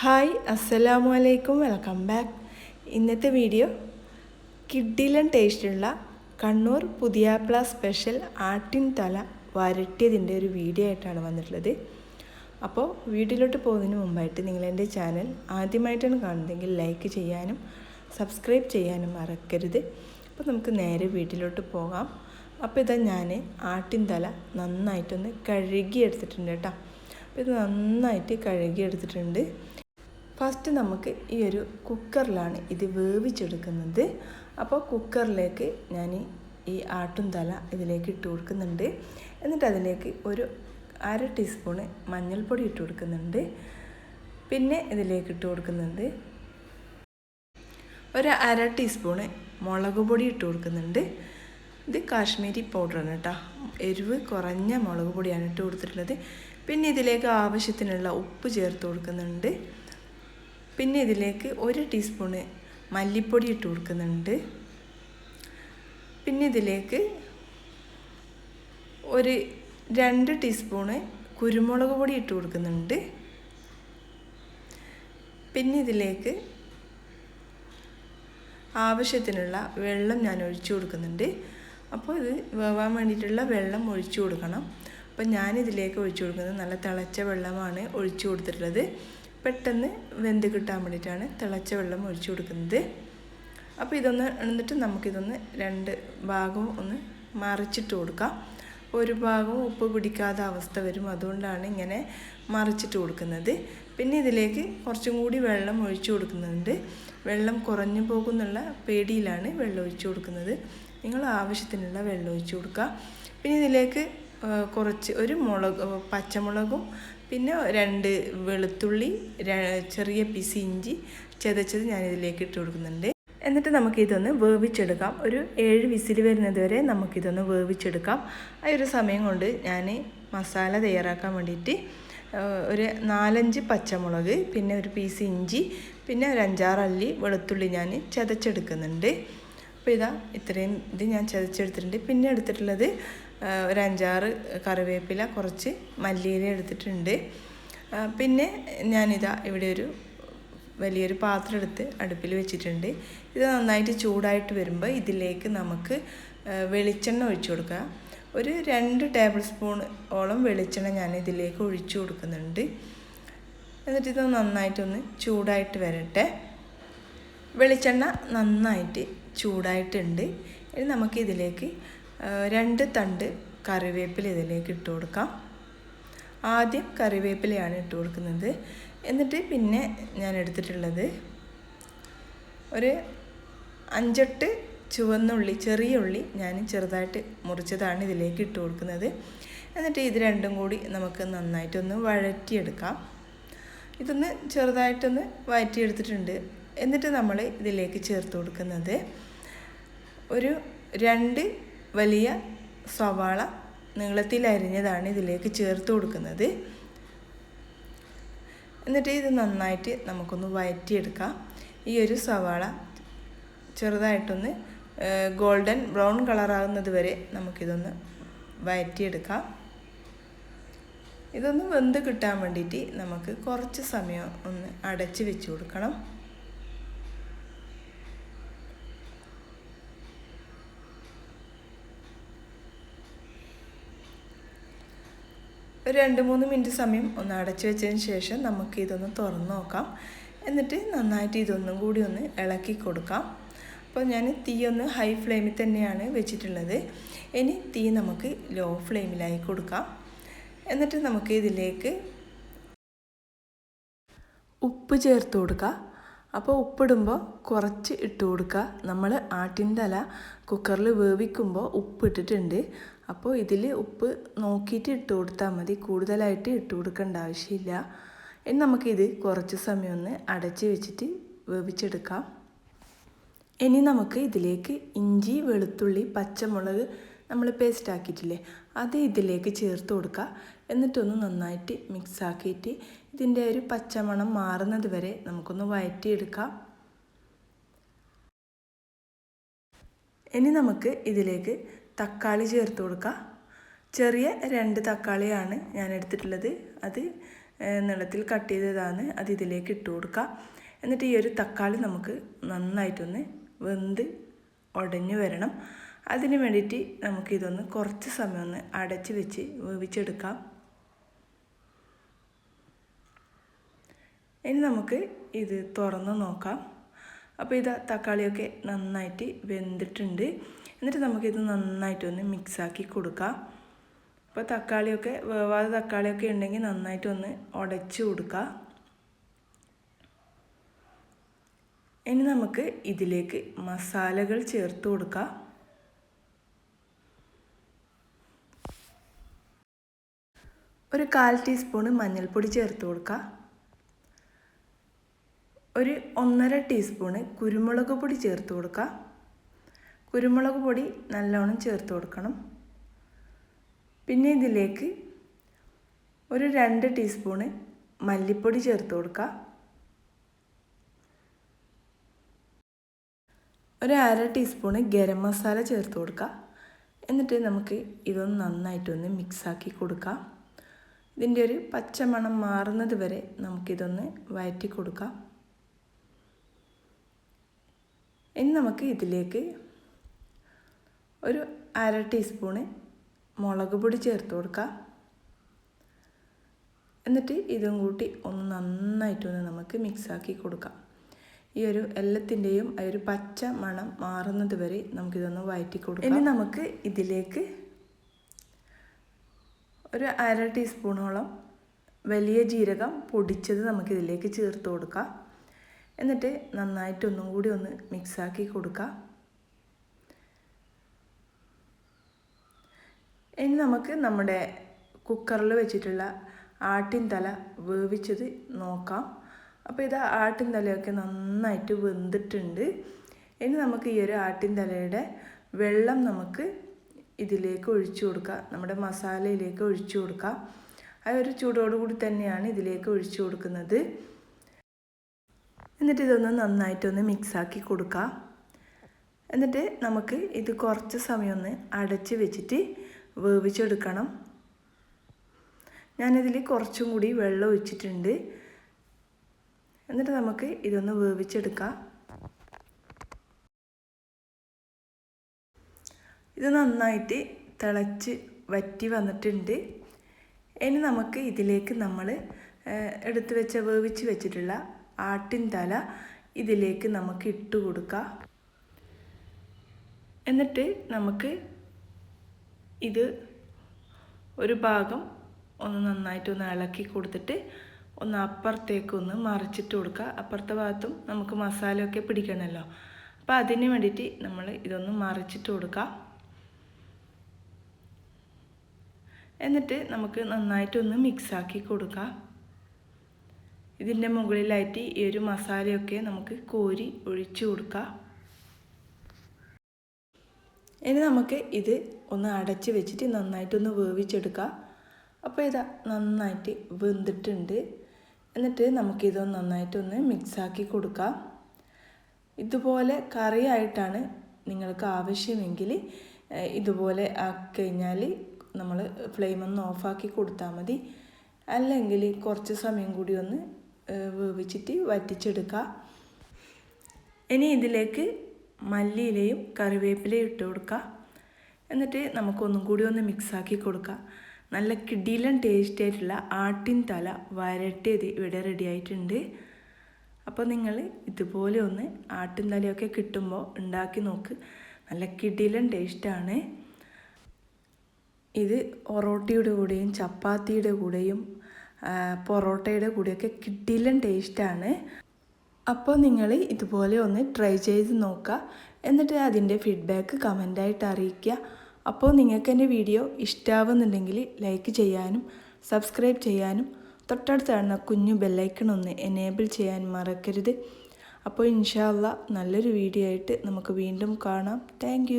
Hi അസ്സലാമു അലൈക്കും, welcome back. ഇന്നത്തെ വീഡിയോ കിഡിലൻ ടേസ്റ്റുള്ള കണ്ണൂർ പുതിയാപ്ല സ്പെഷ്യൽ ആട്ടിൻ തല വരട്ടിയതിൻ്റെ ഒരു വീഡിയോ ആയിട്ടാണ് വന്നിട്ടുള്ളത്. അപ്പോൾ വീഡിയോയിലോട്ട് പോകുന്നതിന് മുമ്പായിട്ട് നിങ്ങൾ എൻ്റെ ചാനൽ ആദ്യമായിട്ടാണ് കാണുന്നതെങ്കിൽ ലൈക്ക് ചെയ്യാനും സബ്സ്ക്രൈബ് ചെയ്യാനും മറക്കരുത്. അപ്പോൾ നമുക്ക് നേരെ വീഡിയോയിലോട്ട് പോകാം. അപ്പോൾ ഇതാ ഞാൻ ആട്ടിൻ തല നന്നായിട്ടൊന്ന് കഴുകി എടുത്തിട്ടുണ്ട് കേട്ടോ. അപ്പോൾ ഇത് നന്നായിട്ട് കഴുകി എടുത്തിട്ടുണ്ട്. ഫസ്റ്റ് നമുക്ക് ഈ ഒരു കുക്കറിലാണ് ഇത് വേവിച്ചെടുക്കുന്നത്. അപ്പോൾ കുക്കറിലേക്ക് ഞാൻ ഈ ആട്ടും തല ഇതിലേക്ക് ഇട്ട് കൊടുക്കുന്നുണ്ട്. എന്നിട്ട് അതിലേക്ക് ഒരു 1/2 ടീസ്പൂണ് മഞ്ഞൾപ്പൊടി ഇട്ട് കൊടുക്കുന്നുണ്ട്. പിന്നെ ഇതിലേക്ക് ഇട്ട് കൊടുക്കുന്നുണ്ട് ഒരു 1/2 ടീസ്പൂണ് മുളക് പൊടി ഇട്ട് കൊടുക്കുന്നുണ്ട്. ഇത് കാശ്മീരി പൗഡറാണ് കേട്ടോ, എരിവ് കുറഞ്ഞ മുളക് പൊടിയാണ് ഇട്ട് കൊടുത്തിട്ടുള്ളത്. പിന്നെ ഇതിലേക്ക് ആവശ്യത്തിനുള്ള ഉപ്പ് ചേർത്ത് കൊടുക്കുന്നുണ്ട്. പിന്നെ ഇതിലേക്ക് 1 ടീസ്പൂണ് മല്ലിപ്പൊടി ഇട്ട് കൊടുക്കുന്നുണ്ട്. പിന്നെ ഇതിലേക്ക് ഒരു 2 ടീസ്പൂണ് കുരുമുളക് പൊടി ഇട്ട് കൊടുക്കുന്നുണ്ട്. പിന്നെ ഇതിലേക്ക് ആവശ്യത്തിനുള്ള വെള്ളം ഞാൻ ഒഴിച്ചു കൊടുക്കുന്നുണ്ട്. അപ്പോൾ ഇത് വേവാൻ വേണ്ടിയിട്ടുള്ള വെള്ളം ഒഴിച്ചു കൊടുക്കണം. അപ്പോൾ ഞാനിതിലേക്ക് ഒഴിച്ചു കൊടുക്കുന്നത് നല്ല തിളച്ച വെള്ളമാണ് ഒഴിച്ചു കൊടുത്തിട്ടുള്ളത്. പെട്ടെന്ന് വെന്ത് കിട്ടാൻ വേണ്ടിയിട്ടാണ് തിളച്ച വെള്ളം ഒഴിച്ചു കൊടുക്കുന്നത്. അപ്പോൾ ഇതൊന്ന് എന്നിട്ട് നമുക്കിതൊന്ന് 2 ഭാഗവും ഒന്ന് മറിച്ചിട്ട് കൊടുക്കാം. ഒരു ഭാഗവും ഉപ്പ് പിടിക്കാത്ത അവസ്ഥ വരും, അതുകൊണ്ടാണ് ഇങ്ങനെ മറിച്ചിട്ട് കൊടുക്കുന്നത്. പിന്നെ ഇതിലേക്ക് കുറച്ചും കൂടി വെള്ളം ഒഴിച്ചു കൊടുക്കുന്നുണ്ട്. വെള്ളം കുറഞ്ഞു പോകുന്നുള്ള പേടിയിലാണ് വെള്ളം ഒഴിച്ചു കൊടുക്കുന്നത്. നിങ്ങൾ ആവശ്യത്തിനുള്ള വെള്ളം ഒഴിച്ചു കൊടുക്കുക. പിന്നെ ഇതിലേക്ക് കുറച്ച് ഒരു പച്ചമുളകും പിന്നെ 2 വെളുത്തുള്ളി, ചെറിയ പീസ് ഇഞ്ചി ചതച്ചത് ഞാനിതിലേക്ക് ഇട്ട് കൊടുക്കുന്നുണ്ട്. എന്നിട്ട് നമുക്കിതൊന്ന് വേവിച്ചെടുക്കാം. ഒരു 7 വിസിൽ വരുന്നത് വരെ നമുക്കിതൊന്ന് വേവിച്ചെടുക്കാം. ആ ഒരു സമയം കൊണ്ട് ഞാൻ മസാല തയ്യാറാക്കാൻ വേണ്ടിയിട്ട് ഒരു 4-5 പച്ചമുളക്, പിന്നെ ഒരു പീസ് ഇഞ്ചി, പിന്നെ ഒരു 5-6 അല്ലി വെളുത്തുള്ളി ഞാൻ ചതച്ചെടുക്കുന്നുണ്ട്. അപ്പോൾ ഇത്രയും ഇത് ഞാൻ ചതച്ചെടുത്തിട്ടുണ്ട്. പിന്നെ എടുത്തിട്ടുള്ളത് ഒരു 5-6 കറിവേപ്പില, കുറച്ച് മല്ലിയില എടുത്തിട്ടുണ്ട്. പിന്നെ ഇവിടെ ഒരു വലിയൊരു പാത്രം എടുത്ത് അടുപ്പിൽ വെച്ചിട്ടുണ്ട്. ഇത് നന്നായിട്ട് ചൂടായിട്ട് വരുമ്പോൾ ഇതിലേക്ക് നമുക്ക് വെളിച്ചെണ്ണ ഒഴിച്ചു കൊടുക്കുക. ഒരു 2 ടേബിൾ സ്പൂൺ ഓളം വെളിച്ചെണ്ണ ഞാൻ ഇതിലേക്ക് ഒഴിച്ചു കൊടുക്കുന്നുണ്ട്. എന്നിട്ട് ഇത് നന്നായിട്ടൊന്ന് ചൂടായിട്ട് വരട്ടെ. വെളിച്ചെണ്ണ നന്നായിട്ട് ചൂടായിട്ടുണ്ട്. ഇനി നമുക്കിതിലേക്ക് 2 തണ്ട് കറിവേപ്പില ഇതിലേക്ക് ഇട്ട് കൊടുക്കാം. ആദ്യം കറിവേപ്പിലയാണ് ഇട്ട് കൊടുക്കുന്നത്. എന്നിട്ട് പിന്നെ ഞാൻ എടുത്തിട്ടുള്ളത് ഒരു 5-8 ചുവന്നുള്ളി, ചെറിയ ഉള്ളി ഞാൻ ചെറുതായിട്ട് മുറിച്ചതാണ് ഇതിലേക്ക് ഇട്ട് കൊടുക്കുന്നത്. എന്നിട്ട് ഇത് രണ്ടും കൂടി നമുക്ക് നന്നായിട്ടൊന്ന് വഴറ്റിയെടുക്കാം. ഇതൊന്ന് ചെറുതായിട്ടൊന്ന് വഴറ്റിയെടുത്തിട്ടുണ്ട്. എന്നിട്ട് നമ്മൾ ഇതിലേക്ക് ചേർത്ത് കൊടുക്കുന്നത് ഒരു 2 വലിയ സവാള നീളത്തിൽ അരിഞ്ഞതാണ് ഇതിലേക്ക് ചേർത്ത് കൊടുക്കുന്നത്. എന്നിട്ട് ഇത് നന്നായിട്ട് നമുക്കൊന്ന് വഴറ്റിയെടുക്കാം. ഈ ഒരു സവാള ചെറുതായിട്ടൊന്ന് ഗോൾഡൻ ബ്രൗൺ കളറാകുന്നത് വരെ നമുക്കിതൊന്ന് വഴറ്റിയെടുക്കാം. ഇതൊന്ന് വെന്ത് കിട്ടാൻ വേണ്ടിയിട്ട് നമുക്ക് കുറച്ച് സമയം ഒന്ന് അടച്ച് വെച്ച് കൊടുക്കണം. ഒരു 2-3 മിനിറ്റ് സമയം ഒന്ന് അടച്ചു വെച്ചതിന് ശേഷം നമുക്ക് ഇതൊന്ന് തുറന്ന് നോക്കാം. എന്നിട്ട് നന്നായിട്ട് ഇതൊന്നും കൂടി ഒന്ന് ഇളക്കി കൊടുക്കാം. അപ്പോൾ ഞാൻ തീ ഒന്ന് ഹൈ ഫ്ലെയിമിൽ തന്നെയാണ് വെച്ചിട്ടുള്ളത്. ഇനി തീ നമുക്ക് ലോ ഫ്ലെയിമിലായി കൊടുക്കാം. എന്നിട്ട് നമുക്ക് ഇതിലേക്ക് ഉപ്പ് ചേർത്ത് കൊടുക്കുക. അപ്പോൾ ഉപ്പിടുമ്പോൾ കുറച്ച് ഇട്ട് കൊടുക്കുക. നമ്മൾ ആട്ടിൻ തല കുക്കറിൽ വേവിക്കുമ്പോൾ ഉപ്പ് ഇട്ടിട്ടുണ്ട്. അപ്പോൾ ഇതിൽ ഉപ്പ് നോക്കിയിട്ട് ഇട്ട് കൊടുത്താൽ മതി, കൂടുതലായിട്ട് ഇട്ട് കൊടുക്കേണ്ട ആവശ്യമില്ല. ഇനി നമുക്കിത് കുറച്ച് സമയം ഒന്ന് അടച്ച് വെച്ചിട്ട് വേവിച്ചെടുക്കാം. ഇനി നമുക്ക് ഇതിലേക്ക് ഇഞ്ചി, വെളുത്തുള്ളി, പച്ചമുളക് നമ്മൾ പേസ്റ്റ് ആക്കിയിട്ടില്ലേ, അത് ഇതിലേക്ക് ചേർത്ത് കൊടുക്കുക. എന്നിട്ടൊന്ന് നന്നായിട്ട് മിക്സാക്കിയിട്ട് ഇതിൻ്റെ ഒരു പച്ചമണം മാറുന്നത് വരെ നമുക്കൊന്ന് വഴറ്റിയെടുക്കാം. ഇനി നമുക്ക് ഇതിലേക്ക് തക്കാളി ചേർത്ത് കൊടുക്കാം. ചെറിയ 2 തക്കാളിയാണ് ഞാൻ എടുത്തിട്ടുള്ളത്. അത് നീളത്തിൽ കട്ട് ചെയ്തതാണ്. അത് ഇതിലേക്ക് ഇട്ട് കൊടുക്കുക. എന്നിട്ട് ഈ ഒരു തക്കാളി നമുക്ക് നന്നായിട്ടൊന്ന് വെന്ത് ഉടഞ്ഞു വരണം. അതിന് വേണ്ടിയിട്ട് നമുക്കിതൊന്ന് കുറച്ച് സമയം ഒന്ന് അടച്ച് വെച്ച് വേവിച്ചെടുക്കാം. ഇനി നമുക്ക് ഇത് തുറന്ന് നോക്കാം. അപ്പോൾ ഇത് തക്കാളിയൊക്കെ നന്നായിട്ട് വെന്തിട്ടുണ്ട്. എന്നിട്ട് നമുക്കിത് നന്നായിട്ടൊന്ന് മിക്സാക്കി കൊടുക്കാം. അപ്പോൾ തക്കാളിയൊക്കെ വേവാതെ തക്കാളിയൊക്കെ ഉണ്ടെങ്കിൽ നന്നായിട്ടൊന്ന് ഉടച്ച് കൊടുക്കുക. ഇനി നമുക്ക് ഇതിലേക്ക് മസാലകൾ ചേർത്ത് കൊടുക്കാം. ഒരു 1/4 ടീസ്പൂൺ മഞ്ഞൾപ്പൊടി ചേർത്ത് കൊടുക്കുക. ഒരു 1.5 ടീസ്പൂൺ കുരുമുളക് പൊടി ചേർത്ത് കൊടുക്കുക. കുരുമുളക് പൊടി നല്ലോണം ചേർത്ത് കൊടുക്കണം. പിന്നെ ഇതിലേക്ക് ഒരു 2 ടീസ്പൂൺ മല്ലിപ്പൊടി ചേർത്ത് കൊടുക്കുക. ഒരു 1/2 ടീസ്പൂൺ ഗരം മസാല ചേർത്ത് കൊടുക്കുക. എന്നിട്ട് നമുക്ക് ഇതൊന്ന് നന്നായിട്ടൊന്ന് മിക്സാക്കി കൊടുക്കാം. ഇതിൻ്റെ ഒരു പച്ചമണം മാറുന്നത് വരെ നമുക്കിതൊന്ന് വഴറ്റി കൊടുക്കാം. ഇനി നമുക്ക് ഇതിലേക്ക് ഒരു 1/2 ടീസ്പൂൺ മുളക് പൊടി ചേർത്ത് കൊടുക്കാം. എന്നിട്ട് ഇതും കൂട്ടി ഒന്ന് നന്നായിട്ടൊന്ന് നമുക്ക് മിക്സാക്കി കൊടുക്കാം. ഈ ഒരു എല്ലാത്തിൻ്റെയും ആ ഒരു പച്ച മണം മാറുന്നത് വരെ നമുക്കിതൊന്ന് വഴറ്റി കൊടുക്കാം. ഇനി നമുക്ക് ഇതിലേക്ക് ഒരു 1/2 ടീസ്പൂണോളം വലിയ ജീരകം പൊടിച്ചത് നമുക്കിതിലേക്ക് ചേർത്ത് കൊടുക്കാം. എന്നിട്ട് നന്നായിട്ടൊന്നും കൂടി ഒന്ന് മിക്സാക്കി കൊടുക്കാം. ഇനി നമുക്ക് നമ്മുടെ കുക്കറിൽ വെച്ചിട്ടുള്ള ആട്ടിൻ തല വേവിച്ചത് നോക്കാം. അപ്പോൾ ഇത് ആട്ടിൻ തലയൊക്കെ നന്നായിട്ട് വെന്തിട്ടുണ്ട്. ഇനി നമുക്ക് ഈ ഒരു ആട്ടിൻ തലയുടെ വെള്ളം നമുക്ക് ഇതിലേക്ക് ഒഴിച്ചു കൊടുക്കുക. നമ്മുടെ മസാലയിലേക്ക് ഒഴിച്ചു കൊടുക്കാം. ആ ഒരു ചൂടോടുകൂടി തന്നെയാണ് ഇതിലേക്ക് ഒഴിച്ചു കൊടുക്കുന്നത്. എന്നിട്ട് ഇതൊന്ന് നന്നായിട്ടൊന്ന് മിക്സാക്കി കൊടുക്കുക. എന്നിട്ട് നമുക്ക് ഇത് കുറച്ച് സമയം ഒന്ന് അടച്ച് വെച്ചിട്ട് വേവിച്ചെടുക്കണം. ഞാനിതിൽ കുറച്ചും കൂടി വെള്ളം ഒഴിച്ചിട്ടുണ്ട്. എന്നിട്ട് നമുക്ക് ഇതൊന്ന് വേവിച്ചെടുക്കാം. ഇത് നന്നായിട്ട് തിളച്ച് വറ്റി വന്നിട്ടുണ്ട്. ഇനി നമുക്ക് ഇതിലേക്ക് നമ്മൾ എടുത്ത് വെച്ച വേവിച്ച് വെച്ചിട്ടുള്ള ആട്ടിൻ തല ഇതിലേക്ക് നമുക്ക് ഇട്ട് കൊടുക്കാം. എന്നിട്ട് നമുക്ക് ഇത് ഒരു ഭാഗം ഒന്ന് നന്നായിട്ടൊന്ന് ഇളക്കി കൊടുത്തിട്ട് ഒന്ന് അപ്പുറത്തേക്കൊന്ന് മറിച്ചിട്ട് കൊടുക്കുക. അപ്പുറത്തെ ഭാഗത്തും നമുക്ക് മസാലയൊക്കെ പിടിക്കണമല്ലോ. അപ്പോൾ അതിന് വേണ്ടിയിട്ട് നമ്മൾ ഇതൊന്ന് മറിച്ചിട്ട് കൊടുക്കുക. എന്നിട്ട് നമുക്ക് നന്നായിട്ടൊന്ന് മിക്സാക്കി കൊടുക്കാം. ഇതിൻ്റെ മുകളിലായിട്ട് ഈ ഒരു മസാലയൊക്കെ നമുക്ക് കോരി ഒഴിച്ചു കൊടുക്കാം. ഇനി നമുക്ക് ഇത് ഒന്ന് അടച്ച് വെച്ചിട്ട് നന്നായിട്ടൊന്ന് വേവിച്ചെടുക്കാം. അപ്പോൾ ഇതാ നന്നായിട്ട് വെന്തിട്ടുണ്ട്. എന്നിട്ട് നമുക്കിതൊന്ന് നന്നായിട്ടൊന്ന് മിക്സാക്കി കൊടുക്കാം. ഇതുപോലെ കറിയായിട്ടാണ് നിങ്ങൾക്ക് ആവശ്യമെങ്കിൽ ഇതുപോലെ ആക്കിക്കഴിഞ്ഞാൽ നമ്മൾ ഫ്ലെയിമൊന്ന് ഓഫാക്കി കൊടുത്താൽ മതി. അല്ലെങ്കിൽ കുറച്ച് സമയം കൂടി ഒന്ന് വേവിച്ചിട്ട് വറ്റിച്ചെടുക്കുക. ഇനി ഇതിലേക്ക് മല്ലിയിലയും കറിവേപ്പിലയും ഇട്ട് കൊടുക്കുക. എന്നിട്ട് നമുക്കൊന്നും കൂടി ഒന്ന് മിക്സാക്കി കൊടുക്കുക. നല്ല കിടിലൻ ടേസ്റ്റ് ആയിട്ടുള്ള ആട്ടിൻ തല വരട്ടിയത് ഇവിടെ റെഡി ആയിട്ടുണ്ട്. അപ്പോൾ നിങ്ങൾ ഇതുപോലെ ഒന്ന് ആട്ടിൻ തലയൊക്കെ കിട്ടുമ്പോൾ ഉണ്ടാക്കി നോക്ക്. നല്ല കിടിലൻ ടേസ്റ്റാണ്. ഇത് ഒറോട്ടിയുടെ കൂടെയും ചപ്പാത്തിയുടെ കൂടെയും പൊറോട്ടയുടെ കൂടെയൊക്കെ കിടിലൻ ടേസ്റ്റാണ്. അപ്പോൾ നിങ്ങൾ ഇതുപോലെ ഒന്ന് ട്രൈ ചെയ്ത് നോക്കുക. എന്നിട്ട് അതിൻ്റെ ഫീഡ്ബാക്ക് കമൻ്റായിട്ട് അറിയിക്കുക. അപ്പോൾ നിങ്ങൾക്ക് എൻ്റെ വീഡിയോ ഇഷ്ടമാവുന്നുണ്ടെങ്കിൽ ലൈക്ക് ചെയ്യാനും സബ്സ്ക്രൈബ് ചെയ്യാനും തൊട്ടടുത്ത് കാണുന്ന കുഞ്ഞു ബെല്ലൈക്കൺ ഒന്ന് എനേബിൾ ചെയ്യാൻ മറക്കരുത്. അപ്പോൾ ഇൻഷാ അല്ലാഹ് നല്ലൊരു വീഡിയോ ആയിട്ട് നമുക്ക് വീണ്ടും കാണാം. താങ്ക്